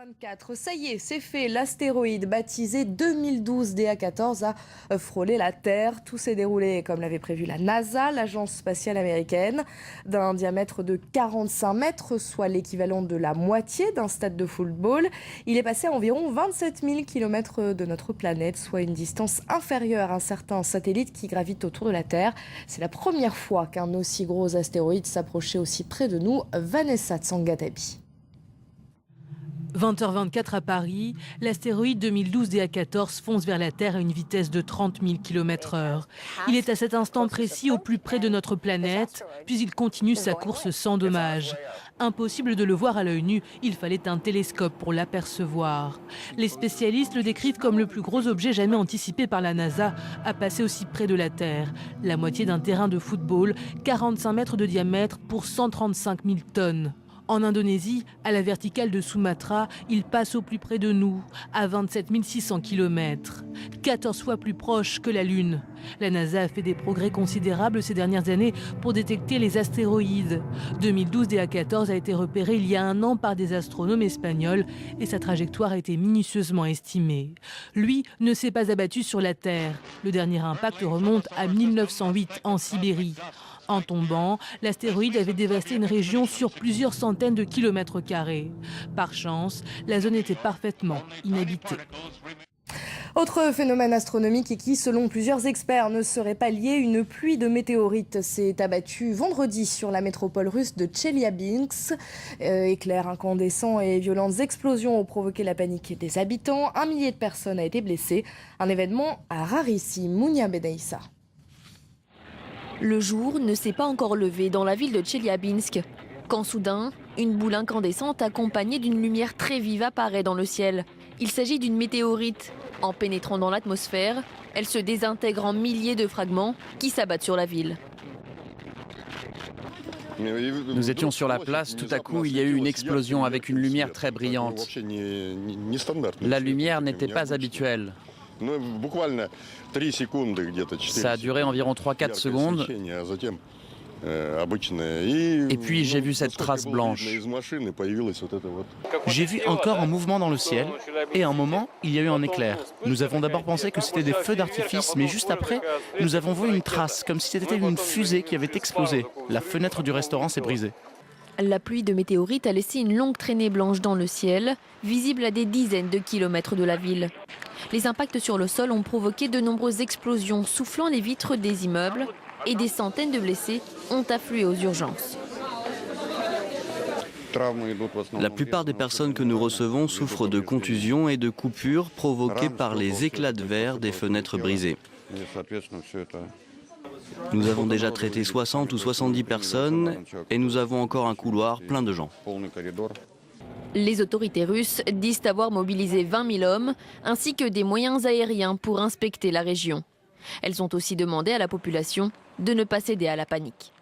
20h24, ça y est, c'est fait. L'astéroïde baptisé 2012 DA14 a frôlé la Terre. Tout s'est déroulé comme l'avait prévu la NASA, l'agence spatiale américaine, d'un diamètre de 45 mètres, soit l'équivalent de la moitié d'un stade de football. Il est passé à environ 27 000 km de notre planète, soit une distance inférieure à certains satellites qui gravitent autour de la Terre. C'est la première fois qu'un aussi gros astéroïde s'approchait aussi près de nous. Vanessa Tsangatabi. 20h24 à Paris, l'astéroïde 2012 DA14 fonce vers la Terre à une vitesse de 30 000 km/h. Il est à cet instant précis au plus près de notre planète, puis il continue sa course sans dommages. Impossible de le voir à l'œil nu, il fallait un télescope pour l'apercevoir. Les spécialistes le décrivent comme le plus gros objet jamais anticipé par la NASA à passer aussi près de la Terre. La moitié d'un terrain de football, 45 mètres de diamètre pour 135 000 tonnes. En Indonésie, à la verticale de Sumatra, il passe au plus près de nous, à 27 600 km, 14 fois plus proche que la Lune. La NASA a fait des progrès considérables ces dernières années pour détecter les astéroïdes. 2012 DA14 a été repéré il y a un an par des astronomes espagnols et sa trajectoire a été minutieusement estimée. Lui ne s'est pas abattu sur la Terre. Le dernier impact remonte à 1908 en Sibérie. En tombant, l'astéroïde avait dévasté une région sur plusieurs centaines de kilomètres carrés. Par chance, la zone était parfaitement inhabitée. Autre phénomène astronomique qui, selon plusieurs experts, ne serait pas lié, une pluie de météorites s'est abattue vendredi sur la métropole russe de Tcheliabinsk. Éclairs incandescents et violentes explosions ont provoqué la panique des habitants. 1 millier de personnes a été blessées. Un événement rarissime. Mounia Benaïssa. Le jour ne s'est pas encore levé dans la ville de Tcheliabinsk, quand soudain, une boule incandescente accompagnée d'une lumière très vive apparaît dans le ciel. Il s'agit d'une météorite. En pénétrant dans l'atmosphère, elle se désintègre en milliers de fragments qui s'abattent sur la ville. Nous étions sur la place, tout à coup il y a eu une explosion avec une lumière très brillante. La lumière n'était pas habituelle. Ça a duré environ 3-4 secondes. Et puis j'ai vu cette trace blanche. J'ai vu un corps en mouvement dans le ciel et à un moment, il y a eu un éclair. Nous avons d'abord pensé que c'était des feux d'artifice, mais juste après, nous avons vu une trace, comme si c'était une fusée qui avait explosé. La fenêtre du restaurant s'est brisée. La pluie de météorites a laissé une longue traînée blanche dans le ciel, visible à des dizaines de kilomètres de la ville. Les impacts sur le sol ont provoqué de nombreuses explosions, soufflant les vitres des immeubles, et des centaines de blessés ont afflué aux urgences. La plupart des personnes que nous recevons souffrent de contusions et de coupures provoquées par les éclats de verre des fenêtres brisées. Nous avons déjà traité 60 ou 70 personnes et nous avons encore un couloir plein de gens. Les autorités russes disent avoir mobilisé 20 000 hommes ainsi que des moyens aériens pour inspecter la région. Elles ont aussi demandé à la population de ne pas céder à la panique.